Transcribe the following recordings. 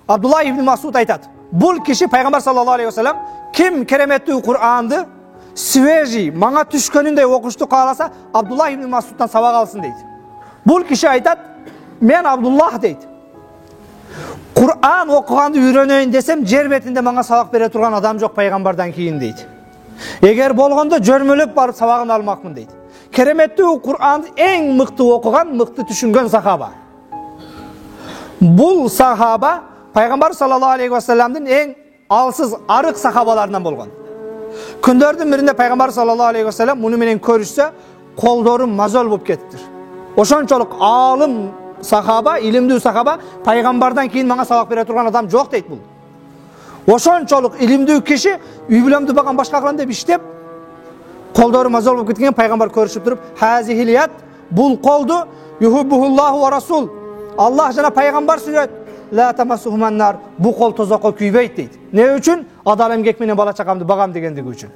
Abdullah ibn Mas'ud aytadi. Bul kişi Peygamber sallallahu aleyhi ve sellem kim keremetli Kur'an'dı sveji manga түшкөнүндөй окушту кааласа Abdullah ibn Mas'ud'dan sabak alsın deydi. Bul kişi aytadi, men Abdullah deydi. Kur'an okuganды үйрөнөйүн desem жер бетинде мага сабак бере турган адам жок пайгамбардан кийин дейди. Эгер болгондо жөрмөлөп барып сабагын алмакмын дейди. Кереметтүү Kur'an'ды эң мыкты окуган, мыкты түшүнгөн сахаба. Бул сахаба Пайгамбар саллаллаху алейхи ва салламдын эң алсыз, арык сахабаларынан болгон. Күндөрдүн биринде Пайгамбар саллаллаху алейхи ва саллам муну менен көрүшсө, колдору мазол болуп кеттир. Ошончолук алым сахаба, илимдүү сахаба, Пайгамбардан кийин мага сабак бере турган адам жок дейт бул. Ошончолук илимдүү киши үй бүлөмдү баган башка кылам деп иштеп, колдору мазол болуп кеткен Пайгамбар көрүшүп туруп, "Хазихилият, бул колду юхуббухуллаху ва расул." Аллах жана Пайгамбар сүйөт. "Ла тамассухуман-нар", бул кол тозокко күйбөйт дейт. Не үчүн? Адал эмгек менен бала чакамды багам дегендиги үчүн.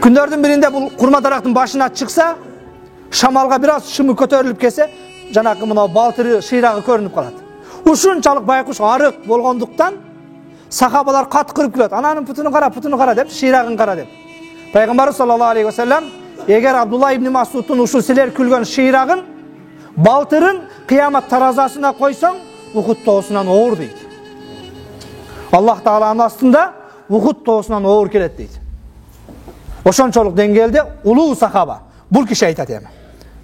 Күндөрдүн биринде бул курма дарактын башына чыкса, шамалга бир аз шымы көтөрүлүп келсе, жанагы мына балтыры, шыйрагы көрүнүп калат. Ушунчалык байкуш арык болгондуктан сахабалар каткырып келет. Ананын путуну кара деп, шыйрагын кара деп. Пайгамбар саллаллаху алейхи ва саллам эгер Абдулла ибн Мас'удтун ушул силер күлгөн шыйрагын, балтырын кыямат таразасына койсоң, Ухуд тоосунан оор дейт. Аллах Тааланын астында Ухуд тоосунан оор келет дейт. Ошончолук деңгээлде улуу сахаба. Бул киши айтат эми.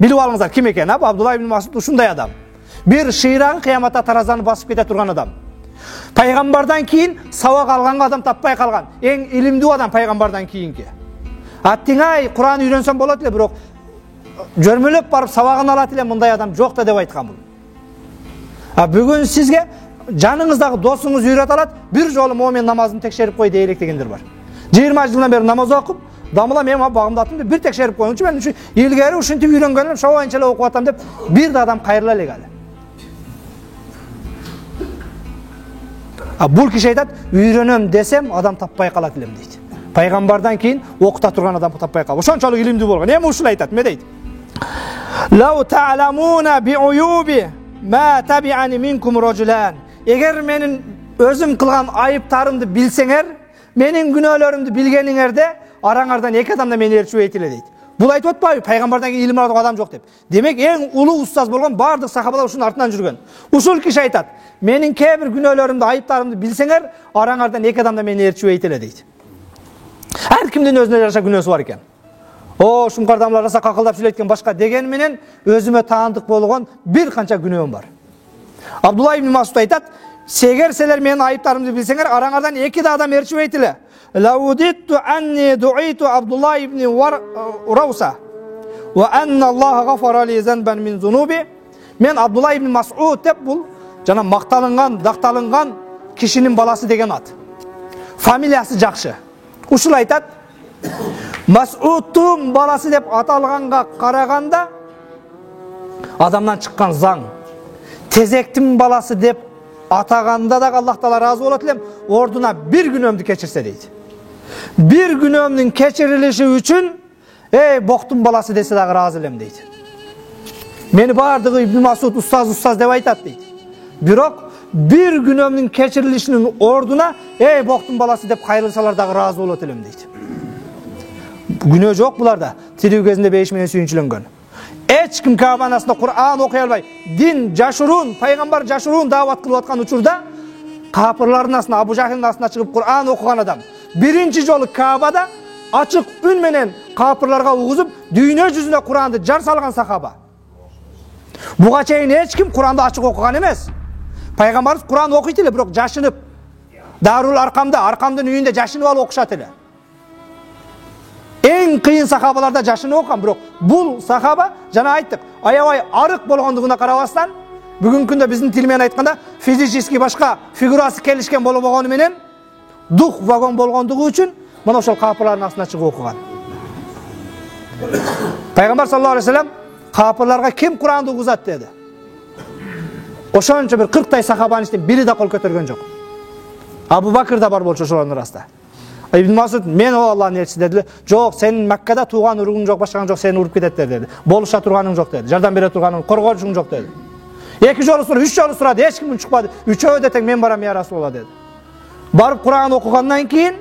Билип алыңыздар ким экен? Абдулла ибн Мас'уд ушундай адам. Бир шыйрагын кыяматта таразаны басып кете турган адам. Пайгамбардан кийин сабак алганга адам таппай калган. Эң илимдүү адам пайгамбардан кийинки. Аттиңай Кур'ан үйрөнсөм болот эле, бирок жөрмөлөп барып сабагын алат эле мындай адам жок да деп айткан бул. Бүгүн сизге жаныңыздагы досуңуз үйрөтө алат, бир жолу момин намазын текшерип кой дейlik дегендер бар. 20 жылдан бери намаз окуп, дамыла мен багымды аттым деп бир текшерип коюңчу, мен үчүн илгери ушинтип үйрөнгөнүм, ошо боюнча эле окуп атам деп бир да адам кайрыла элек али. Бул киши айтат, үйрөнөм десем адам таппай калат элем дейт. Пайгамбардан кийин окута турган адам таппай калат. Ошончолук илимдүү болгон. Эми ушул айтат, эмне дейт? Лау та'ламуна би'уюби ма таби'ани минкум раджулан. Эгер менин өзүм кылган айыптарымды билсеңер, менин күнөөлөрүмдү билгениңерде, араңардан эки адам да мени ээрчибейт эле дейт. Бул айтып атпайбы? Пайгамбардан кийин илим алган адам жок деп. Демек эң улуу устаз болгон бардык сахабалар ушунун артынан жүргөн. Ушул киши айтат, менин кээ бир күнөөлөрүмдү, айыптарымды билсеңер, араңардан эки адам да мени ээрчибейт эле дейт. Ар кимдин өзүнө жараша күнөөсү бар экен. Шумкар адамдар аса какылдап сүйлөйт башка деген менен өзүмө таандык болгон бир канча күнөөм бар. Абдулла ибн Мас'уд айтат, "Сегер силер менин айыптарымды билсеңер, араңардан эки да адам ээрчибейт эле. Лаудитту анни дуиту Абдулла ибн Рауса ва анна Аллах гафара ли занбан мин зунуби." Мен Абдулла ибн Мас'уд деп бул жана макталынган, дакталынган кишинин баласы деген ат. Фамилиясы жакшы. Ушул айтат, Мас'удтун баласы деп аталганга караганда адамдан чыккан заң. Тезектин баласы деп атаганда да Аллах Таала разы болот элем, ордуна бир күнөөмдү кечирсе дейт. Бир күнөөмдүн кечирилиши үчүн, боктун баласы десе дагы разы элем дейт. Мени бардыгы Ибн Мас'уд устаз деп айтат дейт. Бирок бир күнөөмдүн кечирилишинин ордуна, боктун баласы деп кайрылсалар дагы разы болот элем дейт. Күнөө жок буларда. Тирүү кезинде бейиш менен сүйүнчүлөнгөн. Эч ким Каабанын астында Кур'ан окуй албай, дин жашыруун, пайгамбар жашыруун даават кылып аткан учурда капырлардын астына, Абу Жахилдин астына чыгып Кур'ан окуган адам. Биринчи жолу Каабада ачык үн менен капырларга угузуп, дүйнө жүзүнө Кур'анды жар салган сахаба. Буга чейин эч ким Кур'анды ачык окуган эмес. Пайгамбарыбыз Кур'ан окуйт эле, бирок жашынып. Дарул Аркамдын үйүндө жашынып алып окушат эле. Эң кыйын сахабаларда жашынып окуган, бирок бул сахаба жана айттык, аябай арык болгондугуна карабастан, бүгүнкү күндө биздин тил менен айтканда физически башка фигурасы келишкен болгону менен дух вагон болгондугу үчүн мына ошол капырлардын астына чыгып окуган. Пайгамбар саллаллаху алейхи ва саллям капырларга ким Кур'анды угузат деди. Ошончо бир 40 сахабанын ичинен бири да кол көтөргөн жок. Абу Бакыр да бар болчу ошолордун арасында. Ибн Мас'уд, мен Аллахтын элчиси деди. Жок, сенин Маккада тууган уругуң жок, башкаң жок, сени уруп кетет деди. Болуша турганың жок деди. Жардам бере турганың, коргоочуң жок деди. 2 жолу сурады, 3 жолу сурады, эч ким чыкпады. Үчөө да тең мен барам я Расулалла dedi. Барып Кур'ан окугандан кийин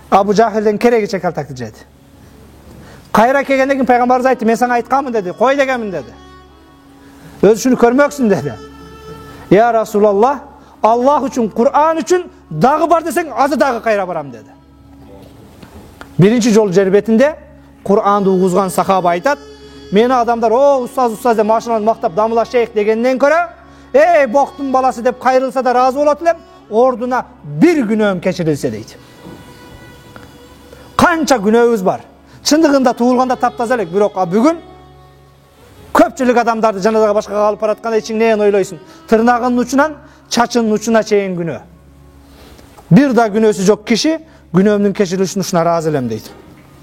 Абу Жахилден кереги чекалтакты жеді. Кайра келгенден кийин пайгамбарыбыз айтты, мен сага айтканмын dedi, кой дегенмин dedi. Өзүшүнү көрмөксүн dedi. Ya Расулалла, Allah үчүн, Кур'ан үчүн дагы бар десең, азы дагы кайра барам dedi. Birinci жол жер бетинде Кур'анды угузган сахаба айтат, мени адамдар о устаз деп машинаны мактап дамылашайык дегенден көрө, эй боктун баласы деп кайрылса да разы болот элем, ордуна bir күнөөм кечирилсе дейт. Канча күнөөбүз бар. Чындыгында туулганда таптаза элек, бирок бүгүн көпчүлүк адамдарды жаназага башкага алып баратканда ичиңден ойлойсуң, тырнагынын учунан чачынын учуна чейин күнөө. Бир да күнөөсү жок киши күнөөмдүн кечирилишине ушуна ыраазы элем дейт.